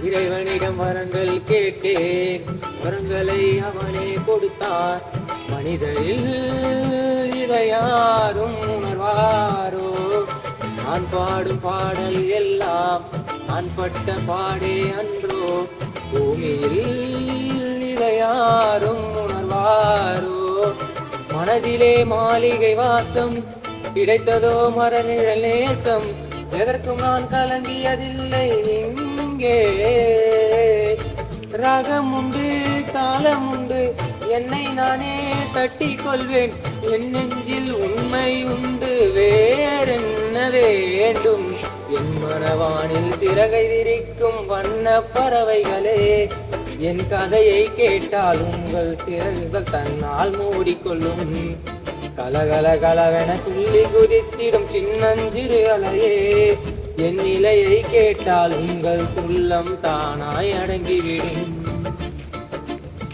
இறைவனிடம் வரங்கள் கேட்டேன், வரங்களை அவனே கொடுத்தார். மனிதரில் இதை யாரும் உணர்வாரோ? நான் பாடும் பாடல் எல்லாம் நான் பட்ட பாடே அன்றோ? பூமியில் இதை யாரும் உணர்வாரோ? மனதிலே மாளிகை வாசம், கிடைத்ததோ மரநிழல் நேசம். எதற்கும் நான் கலங்கியதில்லை இங்கே. ராகம் உண்டு, தாளம் உண்டு, என்னை நானே தட்டி கொள்வேன். என் நெஞ்சில் உண்மை உண்டு, வேறென்ன வேண்டும்? என் மனவானில் சிறகை விரிக்கும் வண்ண பறவைகளே, என் கதையை கேட்டால் உங்கள் சிறகுகள் தன்னால் மூடிக்கொள்ளும். கலகல கலவென துள்ளி குதித்திடும் சின்னஞ்சிறு அலையே, என் நிலையை கேட்டால் உங்கள் துள்ளம் தானாய் அடங்கிவிடும்.